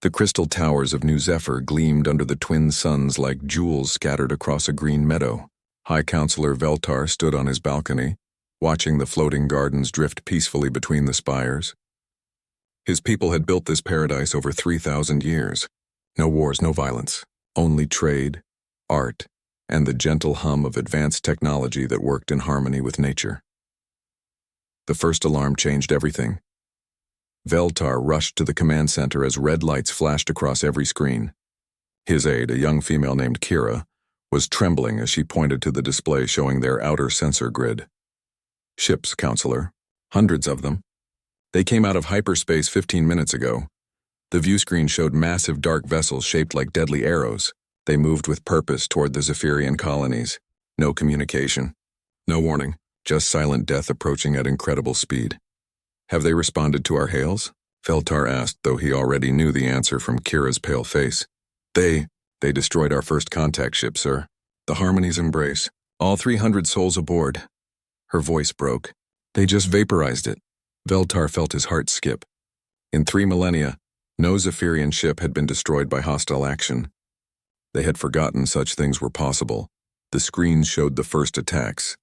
The crystal towers of New Zephyr gleamed under the twin suns like jewels scattered across a green meadow. High Counselor Veltar stood on his balcony, watching the floating gardens drift peacefully between the spires. His people had built this paradise over 3,000 years. No wars, no violence, only trade, art, and the gentle hum of advanced technology that worked in harmony with nature. The first alarm changed everything. Veltar rushed to the command center as red lights flashed across every screen. His aide, a young female named Kira, was trembling as she pointed to the display showing their outer sensor grid. Ships, Counselor. Hundreds of them. They came out of hyperspace 15 minutes ago. The view screen showed massive dark vessels shaped like deadly arrows. They moved with purpose toward the Zephyrian colonies. No communication. No warning. Just silent death approaching at incredible speed. Have they responded to our hails? Veltar asked, though he already knew the answer from Kira's pale face. They destroyed our first contact ship, sir. The Harmony's Embrace. All 300 souls aboard. Her voice broke. They just vaporized it. Veltar felt his heart skip. In 3 millennia, no Zephyrian ship had been destroyed by hostile action. They had forgotten such things were possible. The screens showed the first attacks.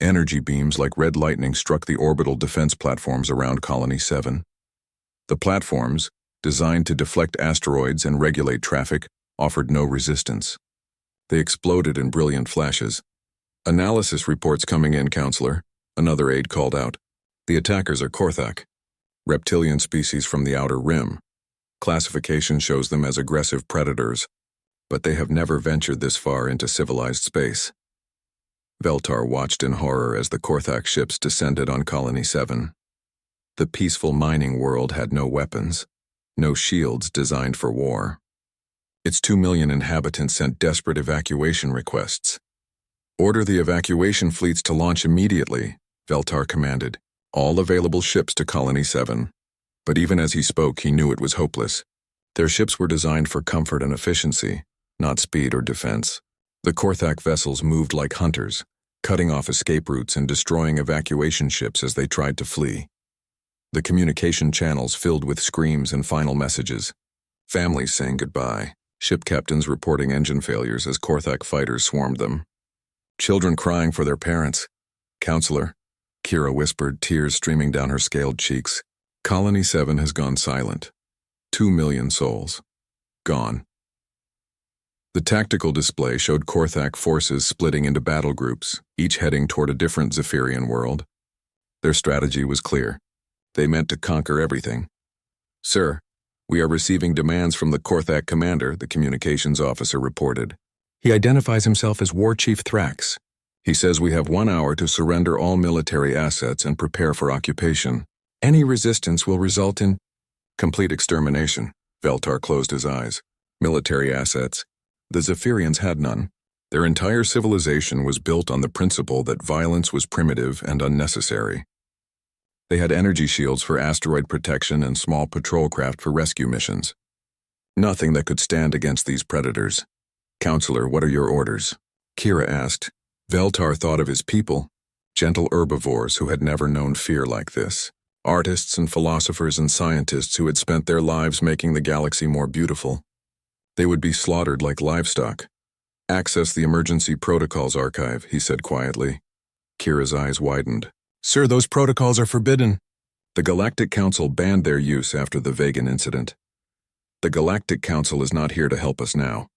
Energy beams like red lightning struck the orbital defense platforms around Colony 7. The platforms, designed to deflect asteroids and regulate traffic, offered no resistance. They exploded in brilliant flashes. Analysis reports coming in, Counselor, another aide called out. The attackers are Korthak, reptilian species from the Outer Rim. Classification shows them as aggressive predators, but they have never ventured this far into civilized space. Veltar watched in horror as the Korthak ships descended on Colony 7. The peaceful mining world had no weapons, no shields designed for war. Its 2 million inhabitants sent desperate evacuation requests. Order the evacuation fleets to launch immediately, Veltar commanded. All available ships to Colony 7. But even as he spoke, he knew it was hopeless. Their ships were designed for comfort and efficiency, not speed or defense. The Korthak vessels moved like hunters, cutting off escape routes and destroying evacuation ships as they tried to flee. The communication channels filled with screams and final messages. Families saying goodbye, ship captains reporting engine failures as Korthak fighters swarmed them. Children crying for their parents. Counselor, Kira whispered, tears streaming down her scaled cheeks. Colony 7 has gone silent. 2 million souls. Gone. The tactical display showed Korthak forces splitting into battle groups, each heading toward a different Zephyrian world. Their strategy was clear. They meant to conquer everything. Sir, we are receiving demands from the Korthak commander, the communications officer reported. He identifies himself as War Chief Thrax. He says we have 1 hour to surrender all military assets and prepare for occupation. Any resistance will result in complete extermination. Veltar closed his eyes. Military assets. The Zephyrians had none. Their entire civilization was built on the principle that violence was primitive and unnecessary. They had energy shields for asteroid protection and small patrol craft for rescue missions. Nothing that could stand against these predators. Counselor, what are your orders? Kira asked. Veltar thought of his people, gentle herbivores who had never known fear like this. Artists and philosophers and scientists who had spent their lives making the galaxy more beautiful. They would be slaughtered like livestock. Access the emergency protocols archive, he said quietly. Kira's eyes widened. Sir, those protocols are forbidden. The Galactic Council banned their use after the Vegan incident. The Galactic Council is not here to help us now,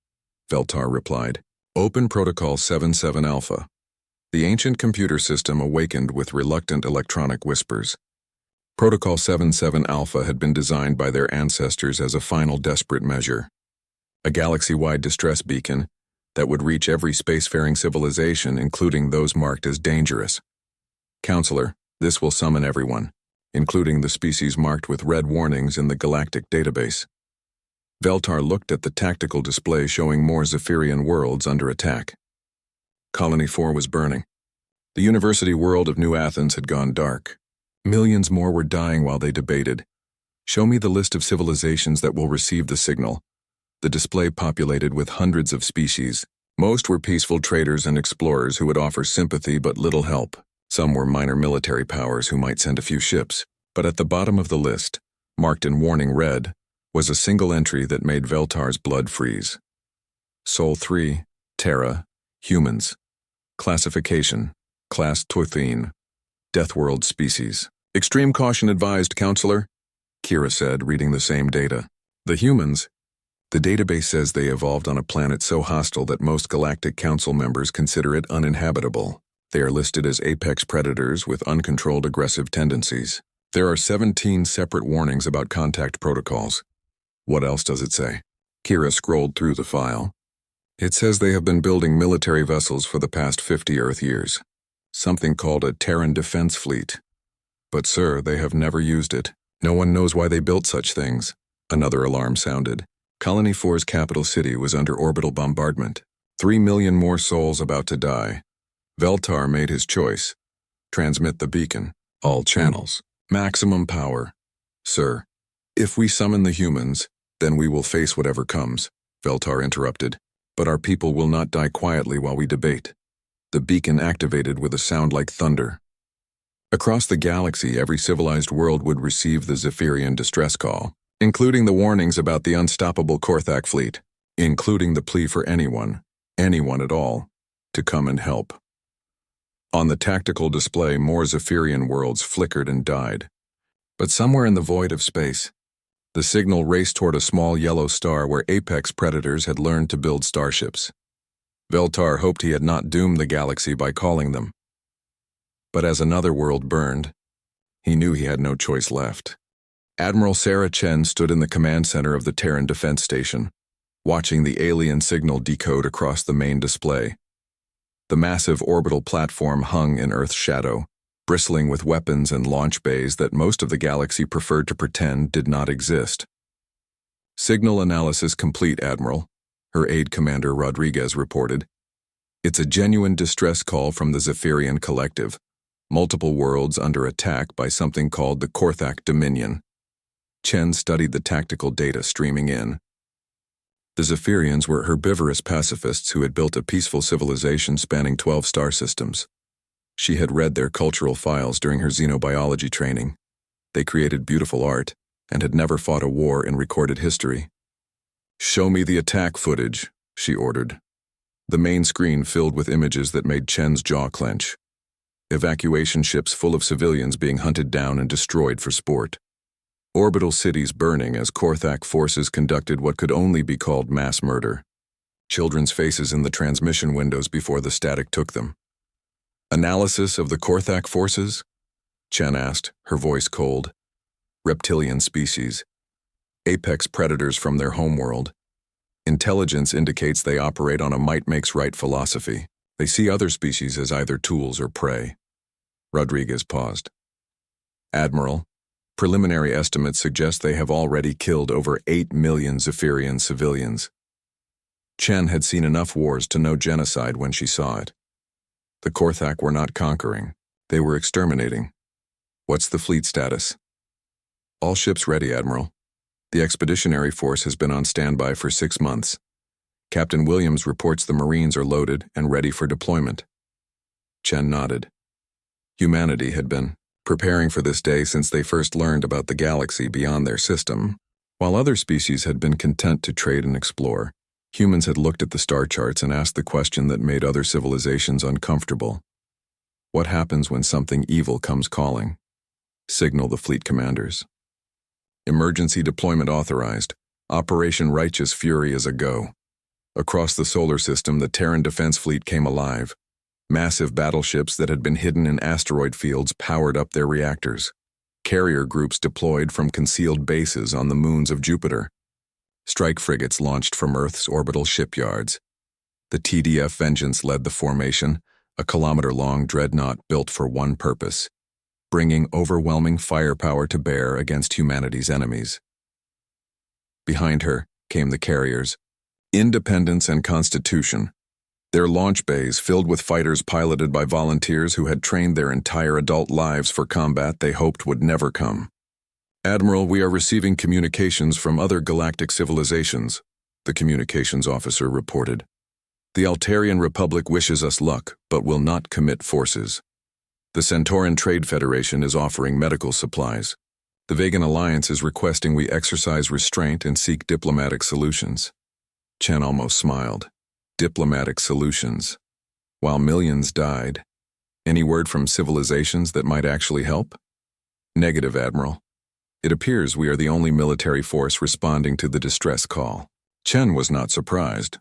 Veltar replied. Open Protocol 77 Alpha. The ancient computer system awakened with reluctant electronic whispers. Protocol 77 Alpha had been designed by their ancestors as a final desperate measure. A galaxy-wide distress beacon that would reach every spacefaring civilization, including those marked as dangerous. Counselor, this will summon everyone, including the species marked with red warnings in the galactic database. Veltar looked at the tactical display showing more Zephyrian worlds under attack. Colony 4 was burning. The university world of New Athens had gone dark. Millions more were dying while they debated. Show me the list of civilizations that will receive the signal. The display populated with hundreds of species. Most were peaceful traders and explorers who would offer sympathy but little help. Some were minor military powers who might send a few ships. But at the bottom of the list, marked in warning red, was a single entry that made Veltar's blood freeze. Sol 3, Terra, Humans. Classification, Class Tothine. Deathworld species. Extreme caution advised, Counselor, Kira said, reading the same data. The humans. The database says they evolved on a planet so hostile that most Galactic Council members consider it uninhabitable. They are listed as apex predators with uncontrolled aggressive tendencies. There are 17 separate warnings about contact protocols. What else does it say? Kira scrolled through the file. It says they have been building military vessels for the past 50 Earth years. Something called a Terran defense fleet. But sir, they have never used it. No one knows why they built such things. Another alarm sounded. Colony 4's capital city was under orbital bombardment. 3 million more souls about to die. Veltar made his choice. Transmit the beacon. All channels. Maximum power. Sir, if we summon the humans, then we will face whatever comes, Veltar interrupted. But our people will not die quietly while we debate. The beacon activated with a sound like thunder. Across the galaxy, every civilized world would receive the Zephyrian distress call, including the warnings about the unstoppable Korthak fleet, including the plea for anyone at all, to come and help. On the tactical display, more Zephyrian worlds flickered and died. But somewhere in the void of space, the signal raced toward a small yellow star where apex predators had learned to build starships. Veltar hoped he had not doomed the galaxy by calling them. But as another world burned, he knew he had no choice left. Admiral Sarah Chen stood in the command center of the Terran Defense Station, watching the alien signal decode across the main display. The massive orbital platform hung in Earth's shadow, bristling with weapons and launch bays that most of the galaxy preferred to pretend did not exist. Signal analysis complete, Admiral, her aide commander Rodriguez reported. It's a genuine distress call from the Zephyrian Collective, multiple worlds under attack by something called the Korthak Dominion. Chen studied the tactical data streaming in. The Zephyrians were herbivorous pacifists who had built a peaceful civilization spanning 12 star systems. She had read their cultural files during her xenobiology training. They created beautiful art and had never fought a war in recorded history. Show me the attack footage, she ordered. The main screen filled with images that made Chen's jaw clench. Evacuation ships full of civilians being hunted down and destroyed for sport. Orbital cities burning as Korthak forces conducted what could only be called mass murder. Children's faces in the transmission windows before the static took them. Analysis of the Korthak forces? Chen asked, her voice cold. Reptilian species. Apex predators from their homeworld. Intelligence indicates they operate on a might makes right philosophy. They see other species as either tools or prey. Rodriguez paused. Admiral, preliminary estimates suggest they have already killed over 8 million Zephyrian civilians. Chen had seen enough wars to know genocide when she saw it. The Korthak were not conquering. They were exterminating. What's the fleet status? All ships ready, Admiral. The expeditionary force has been on standby for 6 months. Captain Williams reports the Marines are loaded and ready for deployment. Chen nodded. Humanity had been preparing for this day since they first learned about the galaxy beyond their system. While other species had been content to trade and explore, humans had looked at the star charts and asked the question that made other civilizations uncomfortable. What happens when something evil comes calling? Signal the fleet commanders. Emergency deployment authorized. Operation Righteous Fury is a go. Across the solar system, the Terran Defense Fleet came alive. Massive battleships that had been hidden in asteroid fields powered up their reactors. Carrier groups deployed from concealed bases on the moons of Jupiter. Strike frigates launched from Earth's orbital shipyards. The TDF Vengeance led the formation, a kilometer-long dreadnought built for one purpose: bringing overwhelming firepower to bear against humanity's enemies. Behind her came the carriers, Independence and Constitution, their launch bays filled with fighters piloted by volunteers who had trained their entire adult lives for combat they hoped would never come. Admiral, we are receiving communications from other galactic civilizations, the communications officer reported. The Altarian Republic wishes us luck, but will not commit forces. The Centauran Trade Federation is offering medical supplies. The Vegan Alliance is requesting we exercise restraint and seek diplomatic solutions. Chen almost smiled. Diplomatic solutions. While millions died. Any word from civilizations that might actually help? Negative, Admiral. It appears we are the only military force responding to the distress call. Chen was not surprised.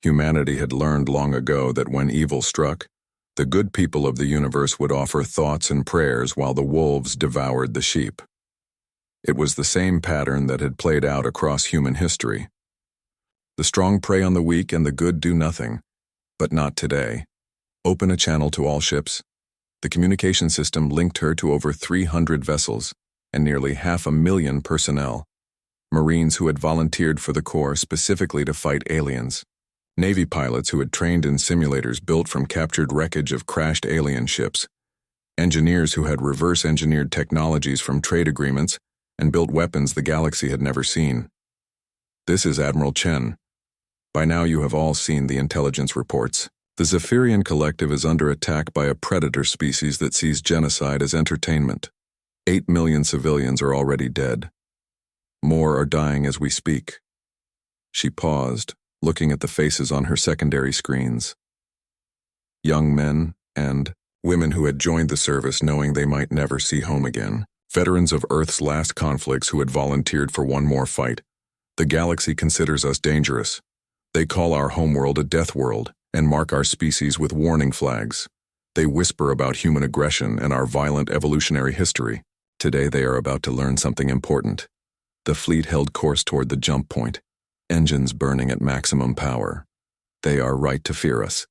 Humanity had learned long ago that when evil struck, the good people of the universe would offer thoughts and prayers while the wolves devoured the sheep. It was the same pattern that had played out across human history. The strong prey on the weak and the good do nothing, but not today. Open a channel to all ships. The communication system linked her to over 300 vessels and nearly 500,000 personnel. Marines who had volunteered for the Corps specifically to fight aliens. Navy pilots who had trained in simulators built from captured wreckage of crashed alien ships. Engineers who had reverse-engineered technologies from trade agreements and built weapons the galaxy had never seen. This is Admiral Chen. By now you have all seen the intelligence reports. The Zephyrian Collective is under attack by a predator species that sees genocide as entertainment. 8 million civilians are already dead. More are dying as we speak. She paused, looking at the faces on her secondary screens. Young men and women who had joined the service knowing they might never see home again. Veterans of Earth's last conflicts who had volunteered for one more fight. The galaxy considers us dangerous. They call our homeworld a death world and mark our species with warning flags. They whisper about human aggression and our violent evolutionary history. Today they are about to learn something important. The fleet held course toward the jump point, engines burning at maximum power. They are right to fear us.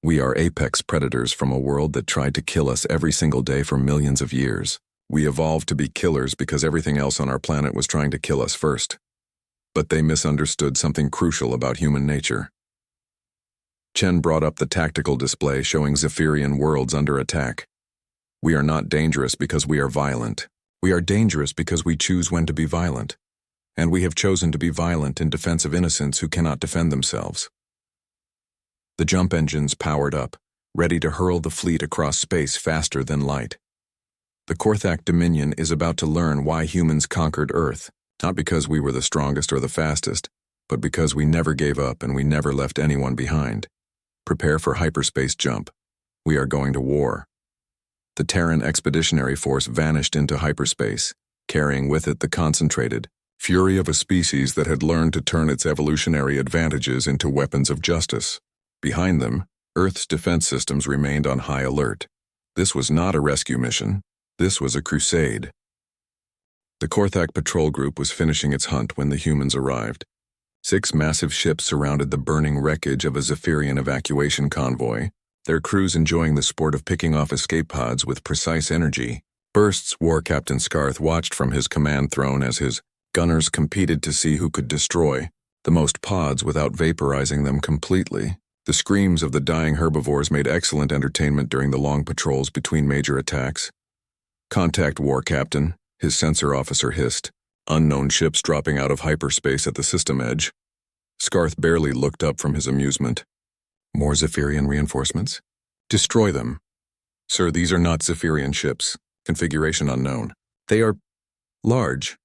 We are apex predators from a world that tried to kill us every single day for millions of years. We evolved to be killers because everything else on our planet was trying to kill us first. But they misunderstood something crucial about human nature. Chen brought up the tactical display showing Zephyrian worlds under attack. We are not dangerous because we are violent. We are dangerous because we choose when to be violent. And we have chosen to be violent in defense of innocents who cannot defend themselves. The jump engines powered up, ready to hurl the fleet across space faster than light. The Korthak Dominion is about to learn why humans conquered Earth, not because we were the strongest or the fastest, but because we never gave up and we never left anyone behind. Prepare for hyperspace jump. We are going to war. The Terran Expeditionary Force vanished into hyperspace, carrying with it the concentrated fury of a species that had learned to turn its evolutionary advantages into weapons of justice. Behind them, Earth's defense systems remained on high alert. This was not a rescue mission. This was a crusade. The Korthak patrol group was finishing its hunt when the humans arrived. 6 massive ships surrounded the burning wreckage of a Zephyrian evacuation convoy, their crews enjoying the sport of picking off escape pods with precise energy. Bursts, War Captain Scarth watched from his command throne as his gunners competed to see who could destroy the most pods without vaporizing them completely. The screams of the dying herbivores made excellent entertainment during the long patrols between major attacks. Contact, War Captain, his sensor officer hissed. Unknown ships dropping out of hyperspace at the system edge. Scarth barely looked up from his amusement. More Zephyrian reinforcements? Destroy them. Sir, these are not Zephyrian ships. Configuration unknown. They are large.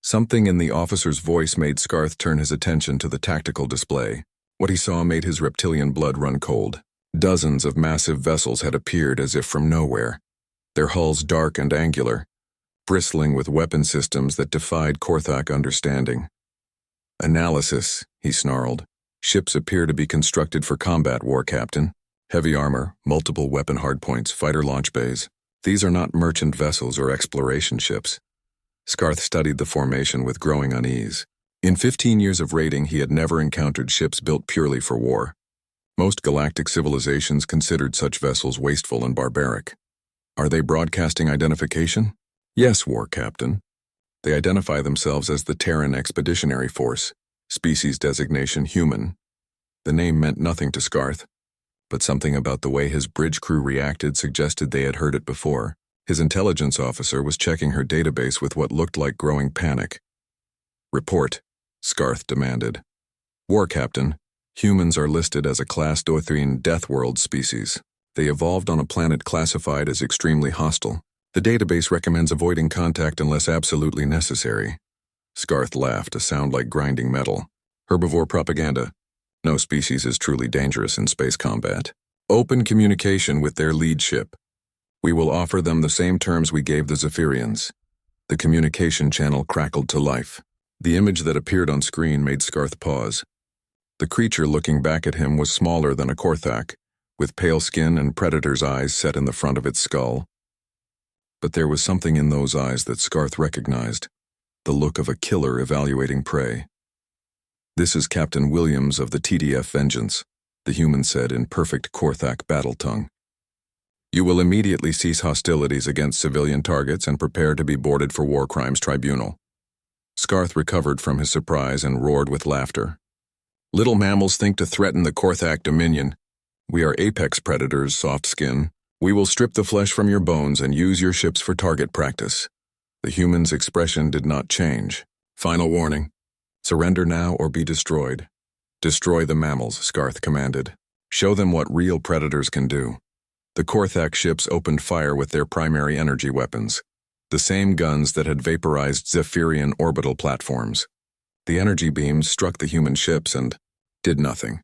Something in the officer's voice made Scarth turn his attention to the tactical display. What he saw made his reptilian blood run cold. Dozens of massive vessels had appeared as if from nowhere, their hulls dark and angular, bristling with weapon systems that defied Korthak understanding. Analysis, he snarled. Ships appear to be constructed for combat, War Captain. Heavy armor, multiple weapon hardpoints, fighter launch bays. These are not merchant vessels or exploration ships. Scarth studied the formation with growing unease. In 15 years of raiding, he had never encountered ships built purely for war. Most galactic civilizations considered such vessels wasteful and barbaric. Are they broadcasting identification? Yes, War Captain. They identify themselves as the Terran Expeditionary Force, species designation human. The name meant nothing to Scarth, but something about the way his bridge crew reacted suggested they had heard it before. His intelligence officer was checking her database with what looked like growing panic. Report, Scarth demanded. War Captain, humans are listed as a Class Dothrian Deathworld species. They evolved on a planet classified as extremely hostile. The database recommends avoiding contact unless absolutely necessary. Scarth laughed, a sound like grinding metal. Herbivore propaganda. No species is truly dangerous in space combat. Open communication with their lead ship. We will offer them the same terms we gave the Zephyrians. The communication channel crackled to life. The image that appeared on screen made Scarth pause. The creature looking back at him was smaller than a Korthak, with pale skin and predator's eyes set in the front of its skull. But there was something in those eyes that Scarth recognized, the look of a killer evaluating prey. "This is Captain Williams of the TDF Vengeance," the human said in perfect Korthak battle tongue. "You will immediately cease hostilities against civilian targets and prepare to be boarded for War Crimes Tribunal." Scarth recovered from his surprise and roared with laughter. "Little mammals think to threaten the Korthak Dominion. We are apex predators, soft skin. We will strip the flesh from your bones and use your ships for target practice." The human's expression did not change. "Final warning. Surrender now or be destroyed." "Destroy the mammals," Scarth commanded. "Show them what real predators can do." The Korthak ships opened fire with their primary energy weapons, the same guns that had vaporized Zephyrian orbital platforms. The energy beams struck the human ships and did nothing.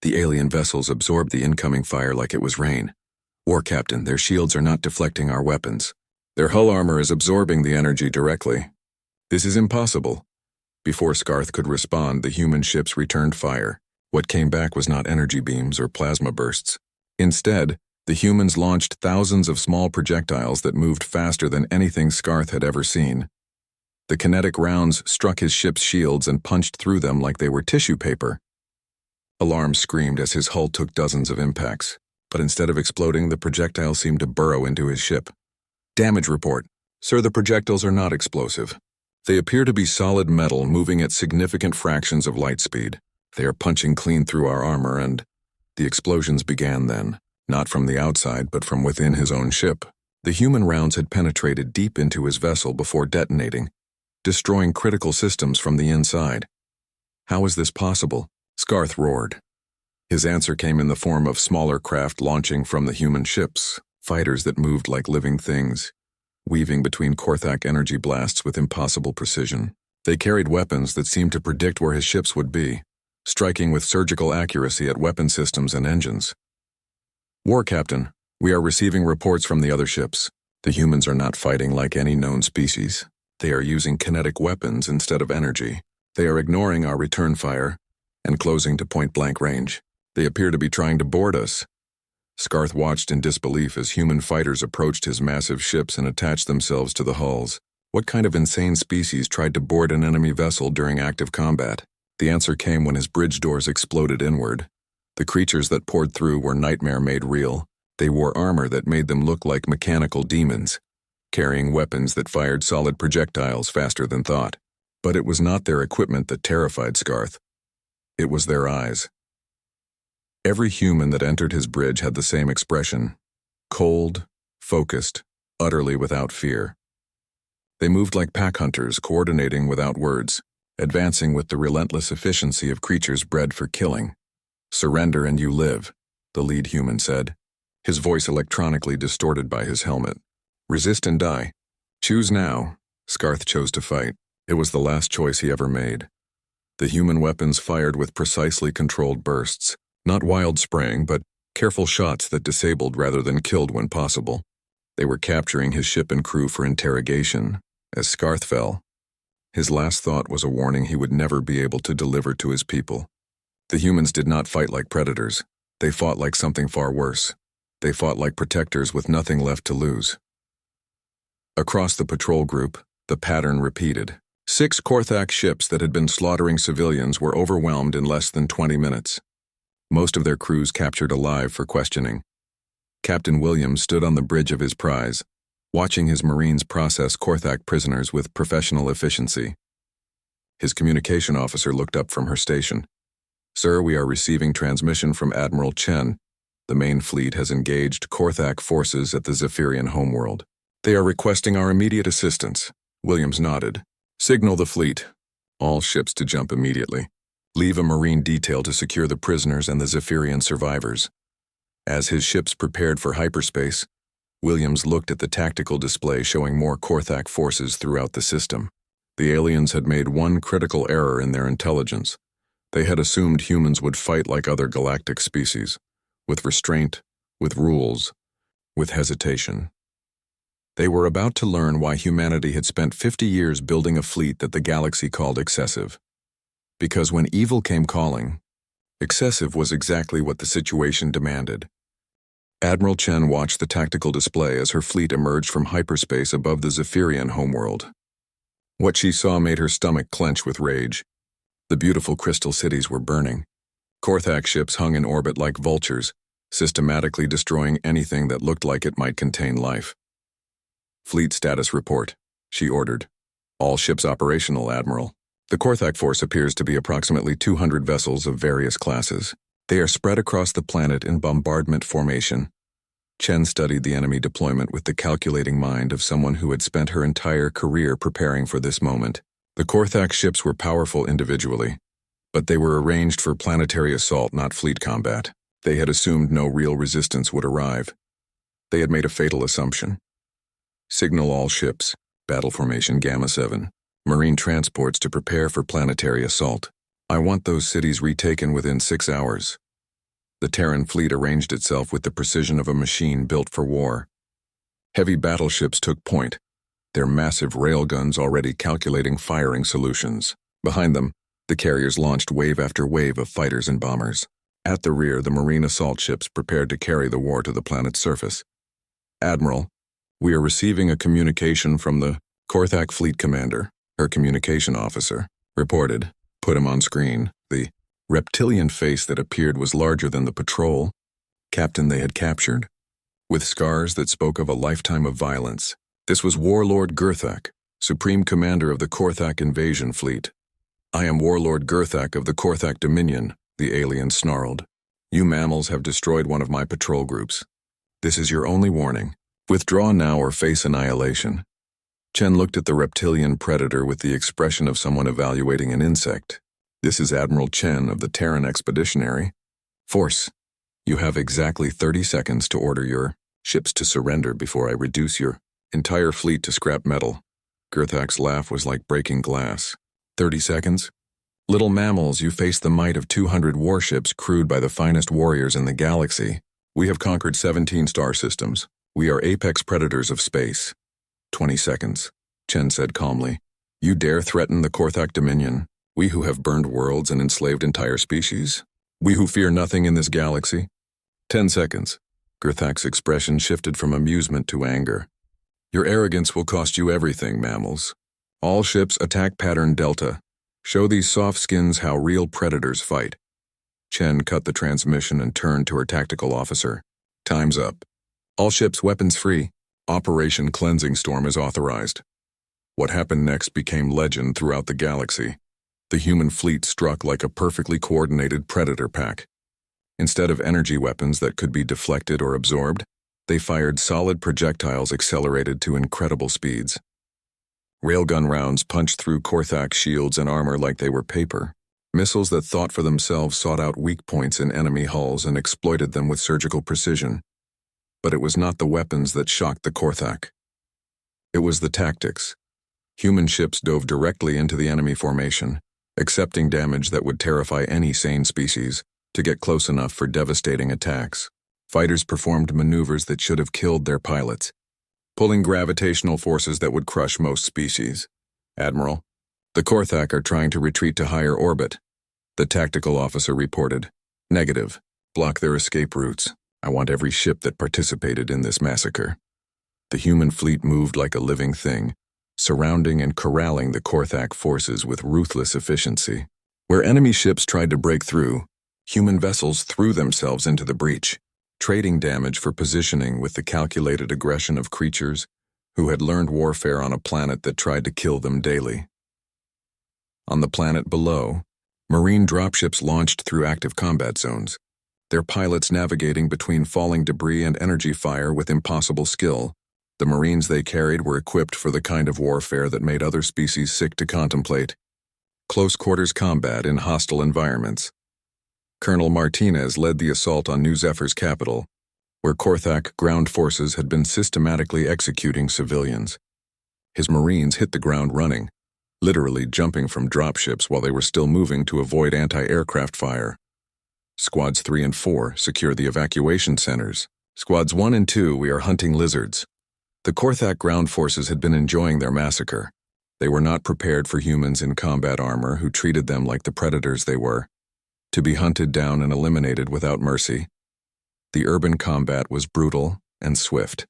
The alien vessels absorbed the incoming fire like it was rain. "War Captain, their shields are not deflecting our weapons. Their hull armor is absorbing the energy directly. This is impossible." Before Scarth could respond, the human ships returned fire. What came back was not energy beams or plasma bursts. Instead, the humans launched thousands of small projectiles that moved faster than anything Scarth had ever seen. The kinetic rounds struck his ship's shields and punched through them like they were tissue paper. Alarm screamed as his hull took dozens of impacts, but instead of exploding, the projectile seemed to burrow into his ship. "Damage report. Sir, the projectiles are not explosive. They appear to be solid metal moving at significant fractions of light speed. They are punching clean through our armor and..." The explosions began then, not from the outside but from within his own ship. The human rounds had penetrated deep into his vessel before detonating, destroying critical systems from the inside. "How is this possible?" Scarth roared. His answer came in the form of smaller craft launching from the human ships, fighters that moved like living things, weaving between Korthak energy blasts with impossible precision. They carried weapons that seemed to predict where his ships would be, striking with surgical accuracy at weapon systems and engines. "War Captain, we are receiving reports from the other ships. The humans are not fighting like any known species. They are using kinetic weapons instead of energy. They are ignoring our return fire and closing to point-blank range. They appear to be trying to board us." Scarth watched in disbelief as human fighters approached his massive ships and attached themselves to the hulls. What kind of insane species tried to board an enemy vessel during active combat? The answer came when his bridge doors exploded inward. The creatures that poured through were nightmare made real. They wore armor that made them look like mechanical demons, carrying weapons that fired solid projectiles faster than thought. But it was not their equipment that terrified Scarth. It was their eyes. Every human that entered his bridge had the same expression: cold, focused, utterly without fear. They moved like pack hunters, coordinating without words, advancing with the relentless efficiency of creatures bred for killing. "Surrender and you live," the lead human said, his voice electronically distorted by his helmet. "Resist and die. Choose now." Scarth chose to fight. It was the last choice he ever made. The human weapons fired with precisely controlled bursts, not wild spraying, but careful shots that disabled rather than killed when possible. They were capturing his ship and crew for interrogation. As Scarth fell, his last thought was a warning he would never be able to deliver to his people. The humans did not fight like predators. They fought like something far worse. They fought like protectors with nothing left to lose. Across the patrol group, the pattern repeated. 6 Korthak ships that had been slaughtering civilians were overwhelmed in less than 20 minutes. Most of their crews captured alive for questioning. Captain Williams stood on the bridge of his prize, watching his Marines process Korthak prisoners with professional efficiency. His communication officer looked up from her station. "Sir, we are receiving transmission from Admiral Chen. The main fleet has engaged Korthak forces at the Zephyrian homeworld. They are requesting our immediate assistance." Williams nodded. "Signal the fleet. All ships to jump immediately. Leave a Marine detail to secure the prisoners and the Zephyrian survivors." As his ships prepared for hyperspace, Williams looked at the tactical display showing more Korthak forces throughout the system. The aliens had made one critical error in their intelligence. They had assumed humans would fight like other galactic species, with restraint, with rules, with hesitation. They were about to learn why humanity had spent 50 years building a fleet that the galaxy called excessive. Because when evil came calling, excessive was exactly what the situation demanded. Admiral Chen watched the tactical display as her fleet emerged from hyperspace above the Zephyrian homeworld. What she saw made her stomach clench with rage. The beautiful crystal cities were burning. Korthak ships hung in orbit like vultures, systematically destroying anything that looked like it might contain life. Fleet status report, she ordered. All ships operational, Admiral. The Korthak force appears to be approximately 200 vessels of various classes. They are spread across the planet in bombardment formation. Chen studied the enemy deployment with the calculating mind of someone who had spent her entire career preparing for this moment. The Korthak ships were powerful individually, but they were arranged for planetary assault, not fleet combat. They had assumed no real resistance would arrive. They had made a fatal assumption. Signal all ships, battle formation Gamma 7, marine transports to prepare for planetary assault. I want those cities retaken within 6 hours. The Terran fleet arranged itself with the precision of a machine built for war. Heavy battleships took point, their massive railguns already calculating firing solutions. Behind them, the carriers launched wave after wave of fighters and bombers. At the rear, the marine assault ships prepared to carry the war to the planet's surface. Admiral, we are receiving a communication from the Korthak fleet commander, her communication officer, reported. Put him on screen. The reptilian face that appeared was larger than the patrol captain they had captured, with scars that spoke of a lifetime of violence. This was Warlord Gurthak, Supreme Commander of the Korthak invasion fleet. I am Warlord Gurthak of the Korthak Dominion, the alien snarled. You mammals have destroyed one of my patrol groups. This is your only warning. Withdraw now or face annihilation. Chen looked at the reptilian predator with the expression of someone evaluating an insect. This is Admiral Chen of the Terran Expeditionary Force. You have exactly 30 seconds to order your ships to surrender before I reduce your entire fleet to scrap metal. Gurthak's laugh was like breaking glass. 30 seconds? Little mammals, you face the might of 200 warships crewed by the finest warriors in the galaxy. We have conquered 17 star systems. We are apex predators of space. 20 seconds, Chen said calmly. You dare threaten the Korthak Dominion? We who have burned worlds and enslaved entire species? We who fear nothing in this galaxy? 10 seconds. Gurthak's expression shifted from amusement to anger. Your arrogance will cost you everything, mammals. All ships attack pattern Delta. Show these soft skins how real predators fight. Chen cut the transmission and turned to her tactical officer. Time's up. All ships weapons free. Operation Cleansing Storm is authorized. What happened next became legend throughout the galaxy. The human fleet struck like a perfectly coordinated predator pack. Instead of energy weapons that could be deflected or absorbed, they fired solid projectiles accelerated to incredible speeds. Railgun rounds punched through Korthak shields and armor like they were paper. Missiles that thought for themselves sought out weak points in enemy hulls and exploited them with surgical precision. But it was not the weapons that shocked the Korthak. It was the tactics. Human ships dove directly into the enemy formation, accepting damage that would terrify any sane species, to get close enough for devastating attacks. Fighters performed maneuvers that should have killed their pilots, pulling gravitational forces that would crush most species. Admiral, the Korthak are trying to retreat to higher orbit, the tactical officer reported. Negative. Block their escape routes. I want every ship that participated in this massacre. The human fleet moved like a living thing, surrounding and corralling the Korthak forces with ruthless efficiency. Where enemy ships tried to break through, human vessels threw themselves into the breach, trading damage for positioning with the calculated aggression of creatures who had learned warfare on a planet that tried to kill them daily. On the planet below, marine dropships launched through active combat zones, their pilots navigating between falling debris and energy fire with impossible skill. The Marines they carried were equipped for the kind of warfare that made other species sick to contemplate. Close-quarters combat in hostile environments. Colonel Martinez led the assault on New Zephyr's capital, where Korthak ground forces had been systematically executing civilians. His Marines hit the ground running, literally jumping from dropships while they were still moving to avoid anti-aircraft fire. Squads 3 and 4 secure the evacuation centers. Squads 1 and 2, we are hunting lizards. The Korthak ground forces had been enjoying their massacre. They were not prepared for humans in combat armor who treated them like the predators they were, to be hunted down and eliminated without mercy. The urban combat was brutal and swift.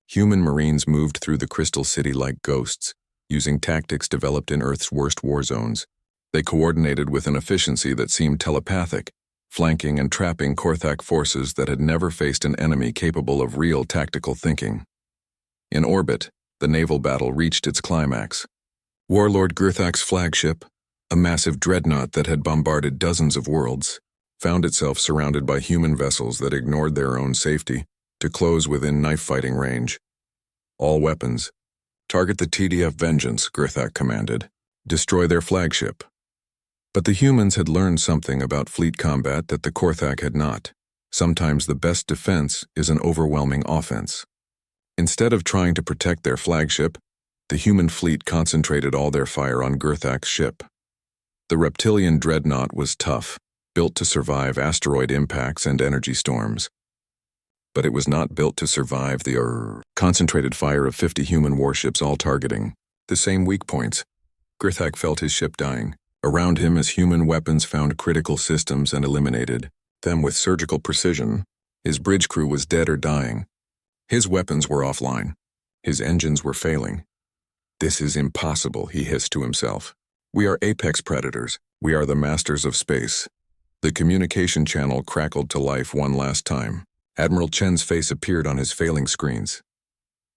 Human Marines moved through the Crystal City like ghosts, using tactics developed in Earth's worst war zones. They coordinated with an efficiency that seemed telepathic, flanking and trapping Korthak forces that had never faced an enemy capable of real tactical thinking. In orbit, the naval battle reached its climax. Warlord Gurthak's flagship, a massive dreadnought that had bombarded dozens of worlds, found itself surrounded by human vessels that ignored their own safety to close within knife-fighting range. All weapons. Target the TDF Vengeance, Gurthak commanded. Destroy their flagship. But the humans had learned something about fleet combat that the Korthak had not. Sometimes the best defense is an overwhelming offense. Instead of trying to protect their flagship, the human fleet concentrated all their fire on Gurthak's ship. The reptilian dreadnought was tough, built to survive asteroid impacts and energy storms. But it was not built to survive the concentrated fire of 50 human warships all targeting the same weak points. Gurthak felt his ship dying. Around him as human weapons found critical systems and eliminated them with surgical precision. His bridge crew was dead or dying. His weapons were offline. His engines were failing. This is impossible, he hissed to himself. We are apex predators. We are the masters of space. The communication channel crackled to life one last time. Admiral Chen's face appeared on his failing screens.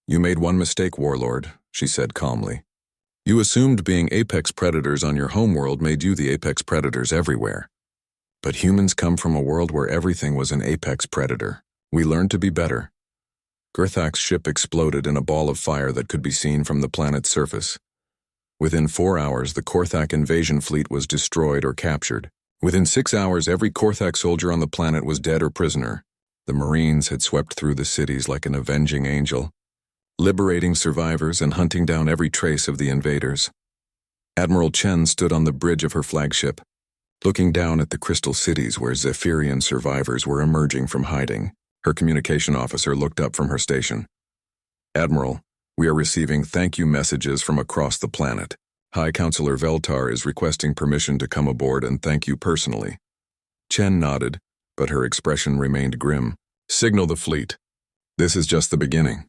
You made one mistake, Warlord, she said calmly. You assumed being apex predators on your homeworld made you the apex predators everywhere. But humans come from a world where everything was an apex predator. We learned to be better. Gurthak's ship exploded in a ball of fire that could be seen from the planet's surface. Within 4 hours, the Korthak invasion fleet was destroyed or captured. Within 6 hours, every Korthak soldier on the planet was dead or prisoner. The Marines had swept through the cities like an avenging angel, liberating survivors and hunting down every trace of the invaders. Admiral Chen stood on the bridge of her flagship, looking down at the crystal cities where Zephyrian survivors were emerging from hiding. Her communication officer looked up from her station. Admiral, we are receiving thank you messages from across the planet. High Counselor Veltar is requesting permission to come aboard and thank you personally. Chen nodded, but her expression remained grim. Signal the fleet. This is just the beginning.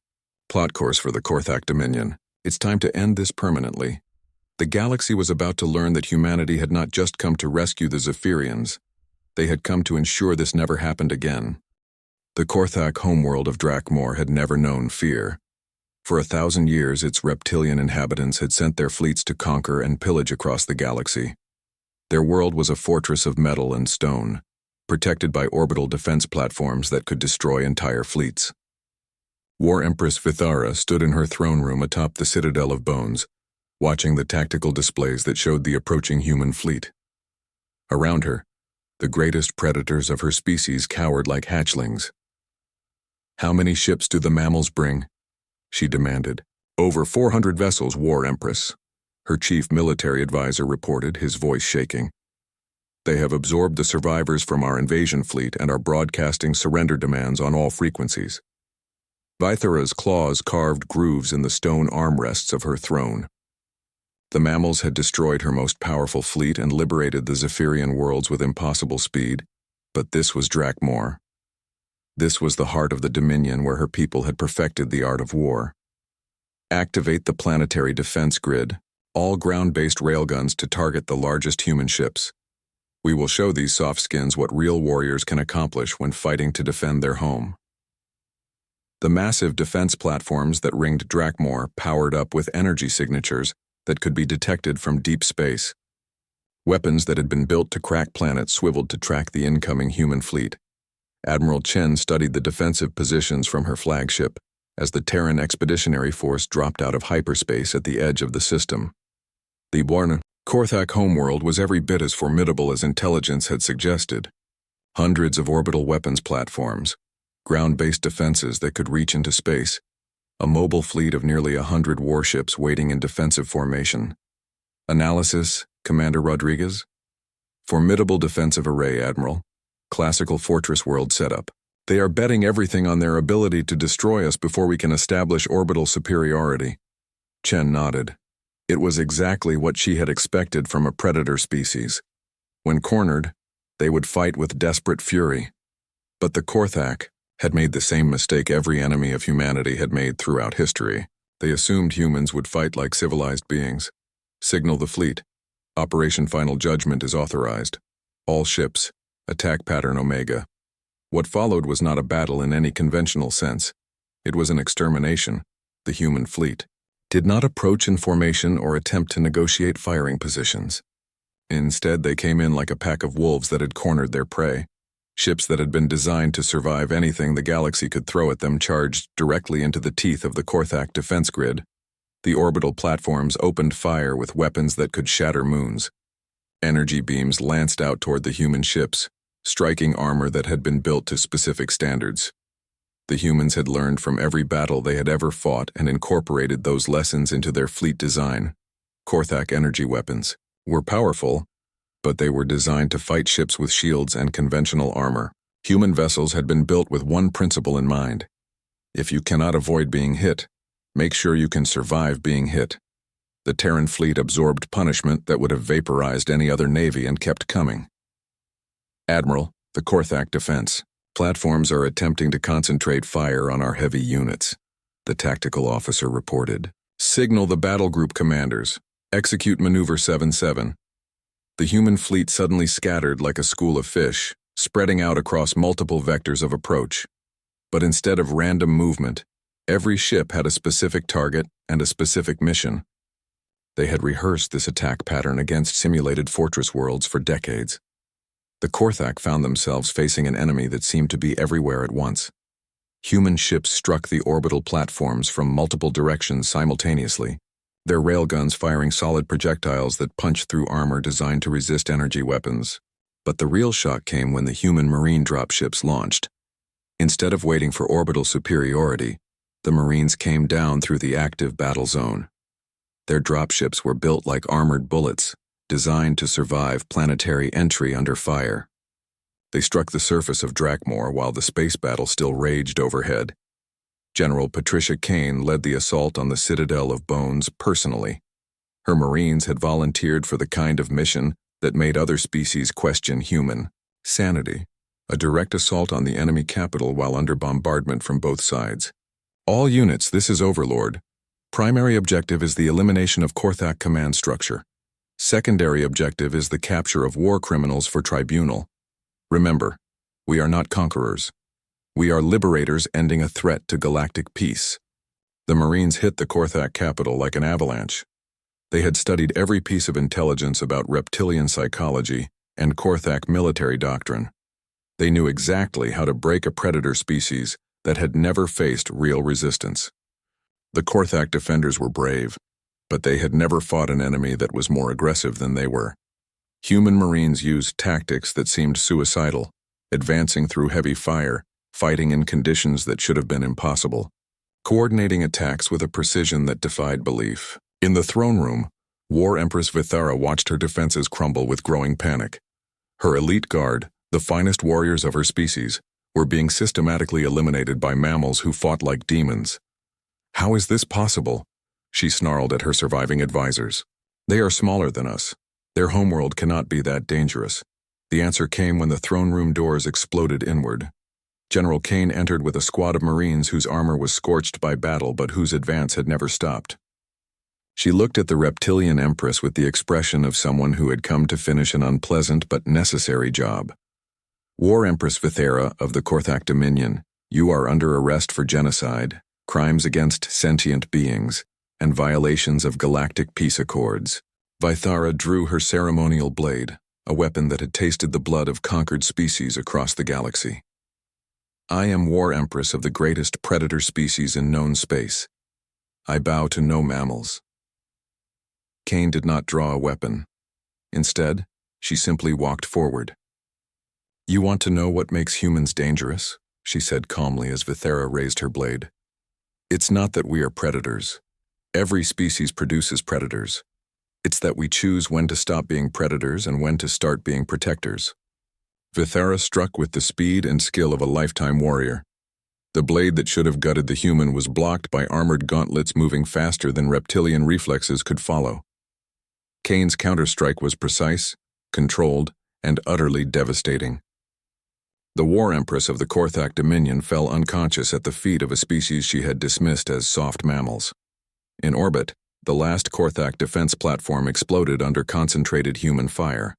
Plot course for the Korthak Dominion. It's time to end this permanently. The galaxy was about to learn that humanity had not just come to rescue the Zephyrians. They had come to ensure this never happened again. The Korthak homeworld of Drakmor had never known fear. For 1,000 years, its reptilian inhabitants had sent their fleets to conquer and pillage across the galaxy. Their world was a fortress of metal and stone, protected by orbital defense platforms that could destroy entire fleets. War Empress Vithara stood in her throne room atop the Citadel of Bones, watching the tactical displays that showed the approaching human fleet. Around her, the greatest predators of her species cowered like hatchlings. How many ships do the mammals bring? She demanded. Over 400 vessels, War Empress. Her chief military advisor reported, his voice shaking. They have absorbed the survivors from our invasion fleet and are broadcasting surrender demands on all frequencies. Vithara's claws carved grooves in the stone armrests of her throne. The mammals had destroyed her most powerful fleet and liberated the Zephyrian worlds with impossible speed, but this was Drakmor. This was the heart of the Dominion where her people had perfected the art of war. Activate the planetary defense grid, all ground-based railguns to target the largest human ships. We will show these softskins what real warriors can accomplish when fighting to defend their home. The massive defense platforms that ringed Drakmor powered up with energy signatures that could be detected from deep space. Weapons that had been built to crack planets swiveled to track the incoming human fleet. Admiral Chen studied the defensive positions from her flagship as the Terran Expeditionary Force dropped out of hyperspace at the edge of the system. The Korthak homeworld was every bit as formidable as intelligence had suggested. Hundreds of orbital weapons platforms, ground-based defenses that could reach into space, a mobile fleet of nearly 100 warships waiting in defensive formation. Analysis, Commander Rodriguez? Formidable defensive array, Admiral. Classical fortress world setup. They are betting everything on their ability to destroy us before we can establish orbital superiority. Chen nodded. It was exactly what she had expected from a predator species. When cornered, they would fight with desperate fury. But the Korthak had made the same mistake every enemy of humanity had made throughout history. They assumed humans would fight like civilized beings. Signal the fleet. Operation Final Judgment is authorized. All ships. Attack pattern Omega. What followed was not a battle in any conventional sense. It was an extermination. The human fleet did not approach in formation or attempt to negotiate firing positions. Instead, they came in like a pack of wolves that had cornered their prey. Ships that had been designed to survive anything the galaxy could throw at them charged directly into the teeth of the Korthak defense grid. The orbital platforms opened fire with weapons that could shatter moons. Energy beams lanced out toward the human ships, striking armor that had been built to specific standards. The humans had learned from every battle they had ever fought and incorporated those lessons into their fleet design. Korthak energy weapons were powerful, but they were designed to fight ships with shields and conventional armor. Human vessels had been built with one principle in mind. If you cannot avoid being hit, make sure you can survive being hit. The Terran fleet absorbed punishment that would have vaporized any other navy and kept coming. Admiral, the Korthak defense. Platforms are attempting to concentrate fire on our heavy units, the tactical officer reported. Signal the battle group commanders. Execute Maneuver 7-7. The human fleet suddenly scattered like a school of fish, spreading out across multiple vectors of approach. But instead of random movement, every ship had a specific target and a specific mission. They had rehearsed this attack pattern against simulated fortress worlds for decades. The Korthak found themselves facing an enemy that seemed to be everywhere at once. Human ships struck the orbital platforms from multiple directions simultaneously, their railguns firing solid projectiles that punched through armor designed to resist energy weapons. But the real shock came when the human marine dropships launched. Instead of waiting for orbital superiority, the Marines came down through the active battle zone. Their dropships were built like armored bullets, designed to survive planetary entry under fire. They struck the surface of Drakmor while the space battle still raged overhead. General Patricia Kane led the assault on the Citadel of Bones personally. Her Marines had volunteered for the kind of mission that made other species question human sanity, a direct assault on the enemy capital while under bombardment from both sides. All units, this is Overlord. Primary objective is the elimination of Korthak command structure. Secondary objective is the capture of war criminals for tribunal. Remember, we are not conquerors. We are liberators ending a threat to galactic peace. The Marines hit the Korthak capital like an avalanche. They had studied every piece of intelligence about reptilian psychology and Korthak military doctrine. They knew exactly how to break a predator species that had never faced real resistance. The Korthak defenders were brave, but they had never fought an enemy that was more aggressive than they were. Human Marines used tactics that seemed suicidal, advancing through heavy fire, fighting in conditions that should have been impossible, coordinating attacks with a precision that defied belief. In the throne room, War Empress Vithara watched her defenses crumble with growing panic. Her elite guard, the finest warriors of her species, were being systematically eliminated by mammals who fought like demons. How is this possible? She snarled at her surviving advisors. They are smaller than us. Their homeworld cannot be that dangerous. The answer came when the throne room doors exploded inward. General Kane entered with a squad of Marines whose armor was scorched by battle but whose advance had never stopped. She looked at the reptilian empress with the expression of someone who had come to finish an unpleasant but necessary job. War Empress Vithara of the Korthak Dominion, you are under arrest for genocide, crimes against sentient beings, and violations of galactic peace accords. Vithara drew her ceremonial blade, a weapon that had tasted the blood of conquered species across the galaxy. I am War Empress of the greatest predator species in known space. I bow to no mammals. Kane did not draw a weapon. Instead, she simply walked forward. You want to know what makes humans dangerous? she said calmly as Vithera raised her blade. It's not that we are predators. Every species produces predators. It's that we choose when to stop being predators and when to start being protectors. Vithera struck with the speed and skill of a lifetime warrior. The blade that should have gutted the human was blocked by armored gauntlets moving faster than reptilian reflexes could follow. Kane's counterstrike was precise, controlled, and utterly devastating. The War Empress of the Korthak Dominion fell unconscious at the feet of a species she had dismissed as soft mammals. In orbit, the last Korthak defense platform exploded under concentrated human fire.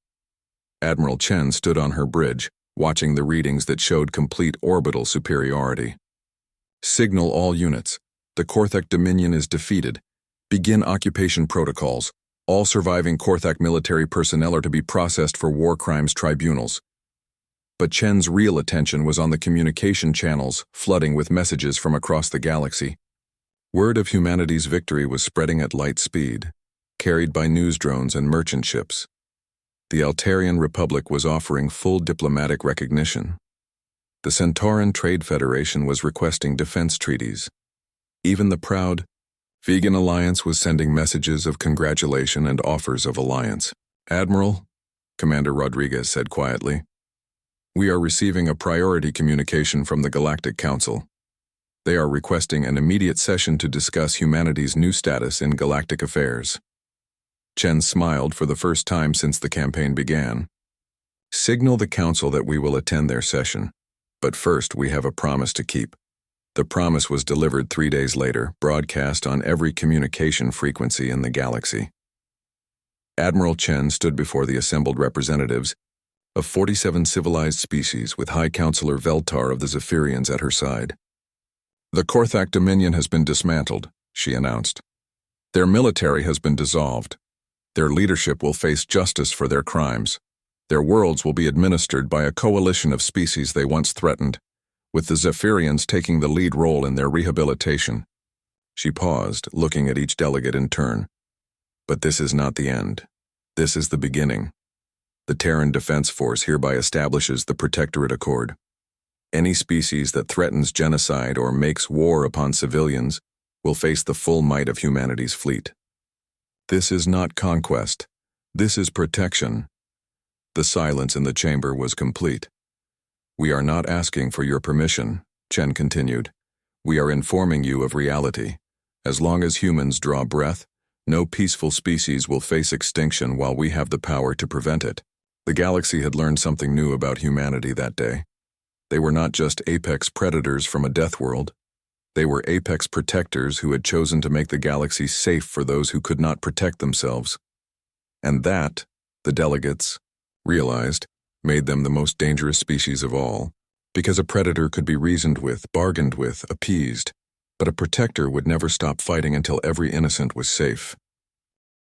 Admiral Chen stood on her bridge, watching the readings that showed complete orbital superiority. Signal all units. The Korthak Dominion is defeated. Begin occupation protocols. All surviving Korthak military personnel are to be processed for war crimes tribunals. But Chen's real attention was on the communication channels flooding with messages from across the galaxy. Word of humanity's victory was spreading at light speed, carried by news drones and merchant ships. The Altarian Republic was offering full diplomatic recognition. The Centauran Trade Federation was requesting defense treaties. Even the proud Vegan Alliance was sending messages of congratulation and offers of alliance. "Admiral," Commander Rodriguez said quietly, "we are receiving a priority communication from the Galactic Council. They are requesting an immediate session to discuss humanity's new status in galactic affairs." Chen smiled for the first time since the campaign began. "Signal the Council that we will attend their session, but first we have a promise to keep." The promise was delivered 3 days later, broadcast on every communication frequency in the galaxy. Admiral Chen stood before the assembled representatives of 47 civilized species with High Counselor Veltar of the Zephyrians at her side. "The Korthak Dominion has been dismantled," she announced. "Their military has been dissolved. Their leadership will face justice for their crimes. Their worlds will be administered by a coalition of species they once threatened, with the Zephyrians taking the lead role in their rehabilitation." She paused, looking at each delegate in turn. "But this is not the end. This is the beginning. The Terran Defense Force hereby establishes the Protectorate Accord. Any species that threatens genocide or makes war upon civilians will face the full might of humanity's fleet. This is not conquest. This is protection." The silence in the chamber was complete. "We are not asking for your permission," Chen continued. "We are informing you of reality. As long as humans draw breath, no peaceful species will face extinction while we have the power to prevent it." The galaxy had learned something new about humanity that day. They were not just apex predators from a death world. They were apex protectors who had chosen to make the galaxy safe for those who could not protect themselves. And that, the delegates realized, made them the most dangerous species of all, because a predator could be reasoned with, bargained with, appeased, but a protector would never stop fighting until every innocent was safe.